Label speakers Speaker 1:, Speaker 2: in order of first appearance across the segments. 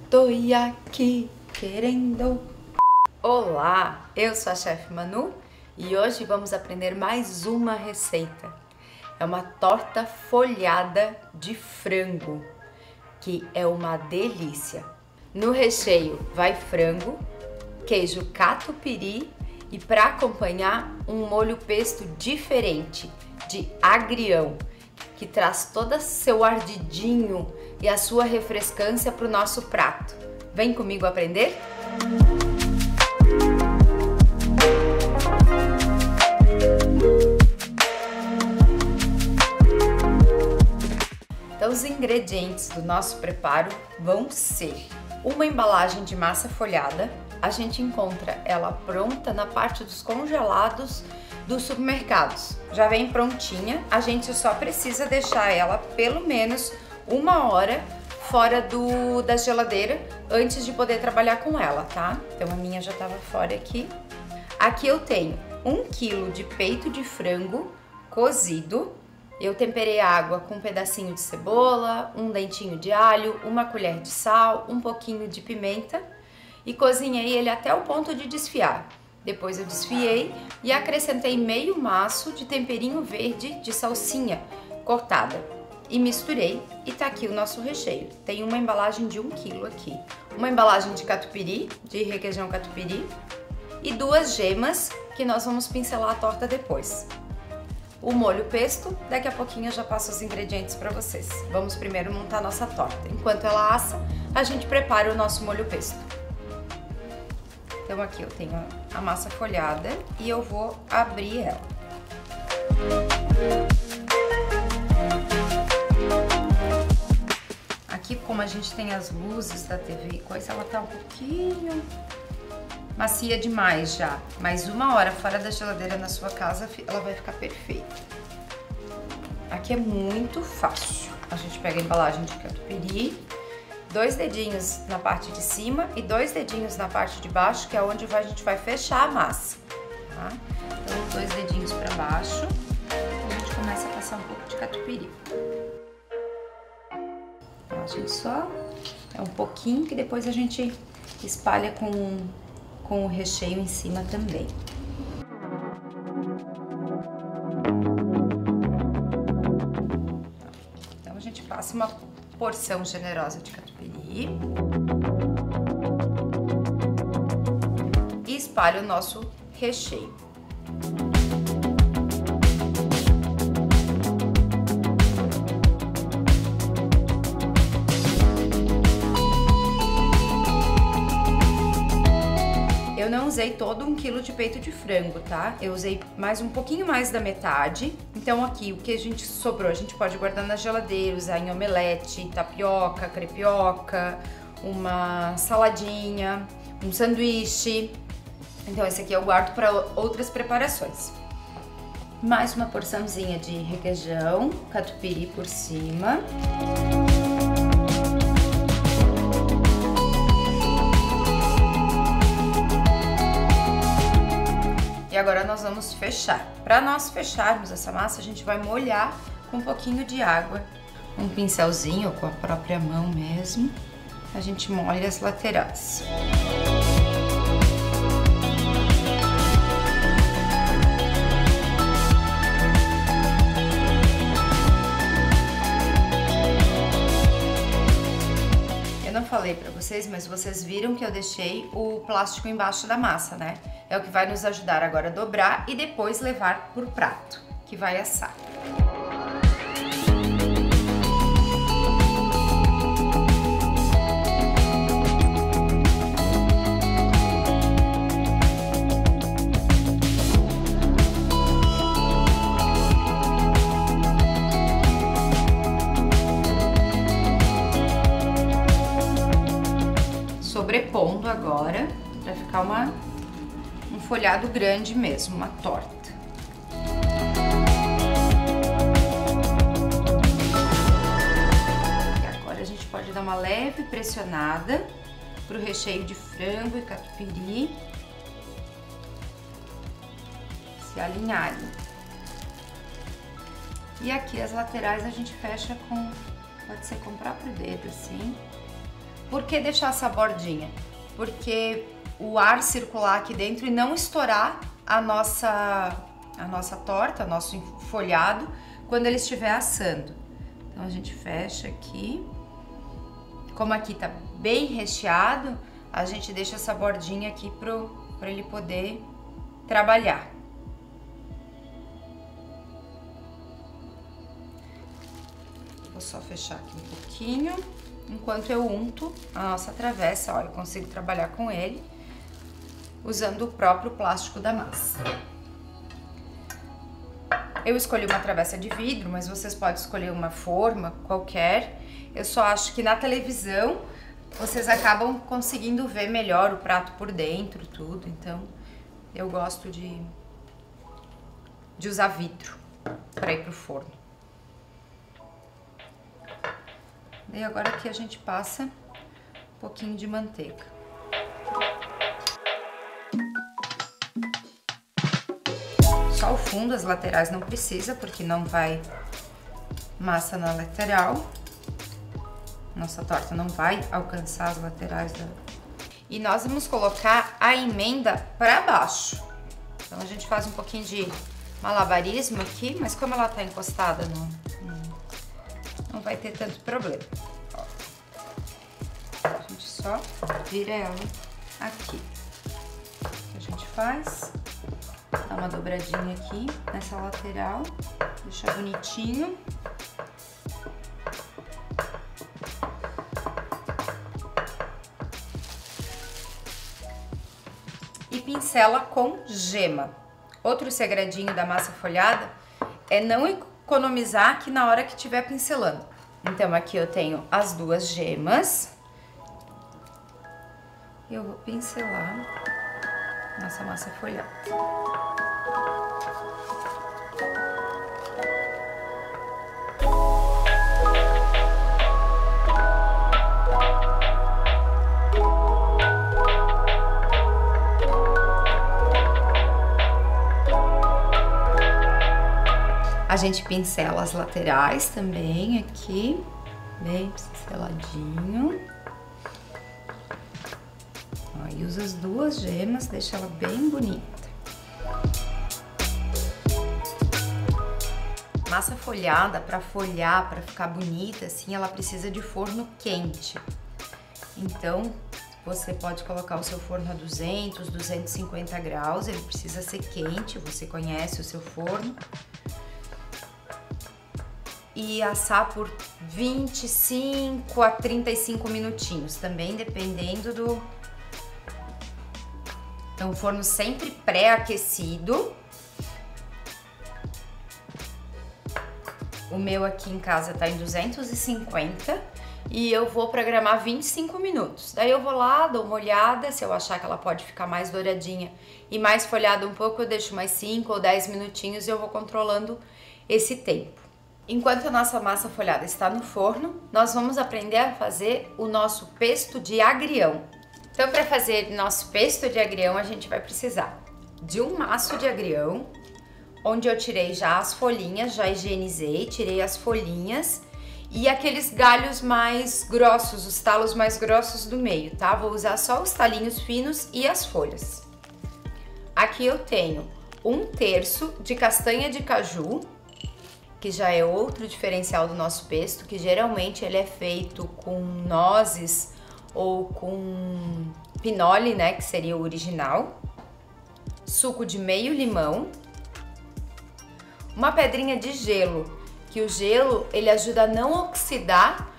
Speaker 1: Tô aqui querendo. Olá, eu sou a chefe Manu e hoje vamos aprender mais uma receita. É uma torta folhada de frango, que é uma delícia. No recheio vai frango, queijo catupiry e para acompanhar um molho pesto diferente de agrião, que traz todo seu ardidinho e a sua refrescância para o nosso prato. Vem comigo aprender? Então, os ingredientes do nosso preparo vão ser uma embalagem de massa folhada. A gente encontra ela pronta na parte dos congelados dos supermercados. Já vem prontinha, a gente só precisa deixar ela pelo menos 1 hora fora da geladeira antes de poder trabalhar com ela, tá? Então a minha já tava fora aqui. Aqui eu tenho 1 kg de peito de frango cozido. Eu temperei a água com um pedacinho de cebola, um dentinho de alho, 1 colher de sal, um pouquinho de pimenta e cozinhei ele até o ponto de desfiar. Depois eu desfiei e acrescentei meio maço de temperinho verde de salsinha cortada e misturei e tá aqui o nosso recheio. Tem uma embalagem de 1 kg aqui, uma embalagem de catupiry, de requeijão catupiry e 2 gemas que nós vamos pincelar a torta depois. O molho pesto, daqui a pouquinho eu já passo os ingredientes para vocês. Vamos primeiro montar a nossa torta. Enquanto ela assa, a gente prepara o nosso molho pesto. Então aqui eu tenho a massa folhada e eu vou abrir ela. Aqui, como a gente tem as luzes da TV e coisa, ela tá um pouquinho macia demais já. Mas 1 hora fora da geladeira na sua casa, ela vai ficar perfeita. Aqui é muito fácil. A gente pega a embalagem de catupiry, 2 dedinhos na parte de cima e 2 dedinhos na parte de baixo, que é onde a gente vai fechar a massa, tá? Então, 2 dedinhos para baixo, a gente começa a passar um pouco de catupiry. Então, a gente só é um pouquinho que depois a gente espalha com o recheio em cima também. Então, a gente passa uma porção generosa de catupiry e espalha o nosso recheio. Eu não usei todo 1 kg de peito de frango, tá? Eu usei um pouquinho mais da metade. Então aqui, o que a gente sobrou, a gente pode guardar na geladeira, usar em omelete, tapioca, crepioca, uma saladinha, um sanduíche. Então esse aqui eu guardo para outras preparações. Mais uma porçãozinha de requeijão, catupiry por cima. E agora nós vamos fechar. Para nós fecharmos essa massa, a gente vai molhar com um pouquinho de água. Um pincelzinho, ou com a própria mão mesmo, a gente molha as laterais. Eu não falei para vocês, mas vocês viram que eu deixei o plástico embaixo da massa, né? É o que vai nos ajudar agora a dobrar e depois levar por prato, que vai assar. Sobrepondo agora, para ficar um folhado grande mesmo, uma torta. E agora a gente pode dar uma leve pressionada pro recheio de frango e catupiry se alinharem. E aqui as laterais a gente fecha com, pode ser com o próprio dedo assim, Por que deixar essa bordinha? Porque o ar circular aqui dentro e não estourar a nossa torta, nosso folhado, quando ele estiver assando. Então a gente fecha aqui. Como aqui tá bem recheado, a gente deixa essa bordinha aqui para ele poder trabalhar. Vou só fechar aqui um pouquinho, enquanto eu unto a nossa travessa. Ó, eu consigo trabalhar com ele usando o próprio plástico da massa. Eu escolhi uma travessa de vidro, mas vocês podem escolher uma forma qualquer. Eu só acho que na televisão vocês acabam conseguindo ver melhor o prato por dentro, tudo. Então, eu gosto de usar vidro para ir pro forno. Daí agora aqui a gente passa um pouquinho de manteiga. Só o fundo, as laterais não precisa, porque não vai massa na lateral. Nossa torta não vai alcançar as laterais da... E nós vamos colocar a emenda para baixo. Então a gente faz um pouquinho de malabarismo aqui, mas como ela tá encostada não vai ter tanto problema. Ó. A gente só vira ela aqui. A gente faz, dá uma dobradinha aqui nessa lateral, deixa bonitinho. E pincela com gema. Outro segredinho da massa folhada é não economizar aqui na hora que estiver pincelando. Então aqui eu tenho as duas gemas. Eu vou pincelar nossa massa folhada. A gente pincela as laterais também aqui, bem pinceladinho. Ó, e usa as duas gemas, deixa ela bem bonita. Massa folhada, para folhar, para ficar bonita, assim, ela precisa de forno quente. Então, você pode colocar o seu forno a 200, 250 graus, ele precisa ser quente, você conhece o seu forno. E assar por 25 a 35 minutinhos, também dependendo do... Então, o forno sempre pré-aquecido. O meu aqui em casa tá em 250 e eu vou programar 25 minutos. Daí eu vou lá, dou uma olhada, se eu achar que ela pode ficar mais douradinha e mais folhada um pouco, eu deixo mais 5 ou 10 minutinhos e eu vou controlando esse tempo. Enquanto a nossa massa folhada está no forno, nós vamos aprender a fazer o nosso pesto de agrião. Então, para fazer nosso pesto de agrião, a gente vai precisar de um maço de agrião, onde eu tirei já as folhinhas, já higienizei, tirei as folhinhas e aqueles galhos mais grossos, os talos mais grossos do meio, tá? Vou usar só os talinhos finos e as folhas. Aqui eu tenho 1/3 de castanha de caju, que já é outro diferencial do nosso pesto, que geralmente ele é feito com nozes ou com pinole, né, que seria o original. Suco de meio limão. Uma pedrinha de gelo, que o gelo ele ajuda a não oxidar,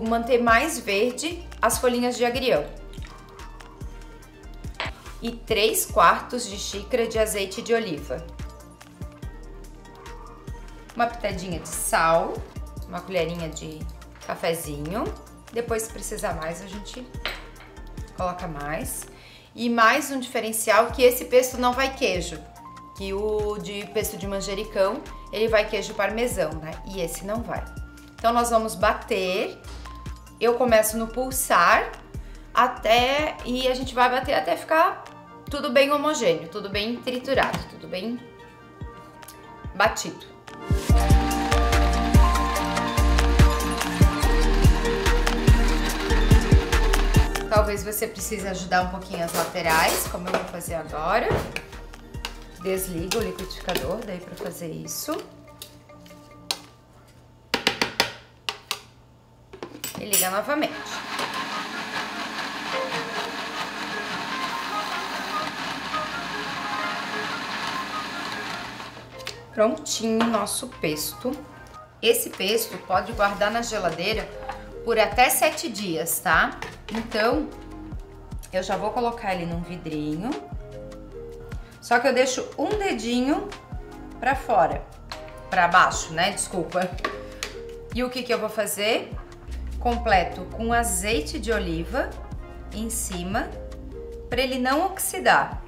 Speaker 1: manter mais verde as folhinhas de agrião. E 3/4 de xícara de azeite de oliva. Uma pitadinha de sal, uma colherinha de cafezinho. Depois, se precisar mais, a gente coloca mais. E mais um diferencial, que esse pesto não vai queijo, que o de pesto de manjericão, ele vai queijo parmesão, né? E esse não vai. Então, nós vamos bater. Eu começo no pulsar e a gente vai bater até ficar tudo bem homogêneo, tudo bem triturado, tudo bem batido. Talvez você precise ajudar um pouquinho as laterais, como eu vou fazer agora. Desliga o liquidificador daí para fazer isso. E liga novamente. Prontinho nosso pesto. Esse pesto pode guardar na geladeira por até 7 dias, tá? Então, eu já vou colocar ele num vidrinho. Só que eu deixo um dedinho pra fora, pra baixo, né? Desculpa. E o que que eu vou fazer? Completo com azeite de oliva em cima, pra ele não oxidar.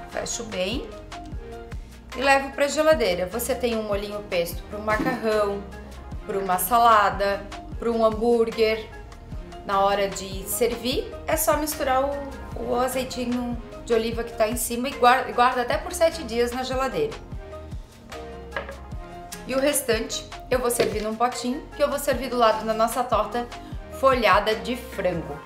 Speaker 1: Fecho bem e levo pra geladeira. Você tem um molhinho pesto para um macarrão, para uma salada, para um hambúrguer. Na hora de servir, é só misturar o azeitinho de oliva que tá em cima e guarda até por 7 dias na geladeira. E o restante eu vou servir num potinho, que eu vou servir do lado da nossa torta folhada de frango.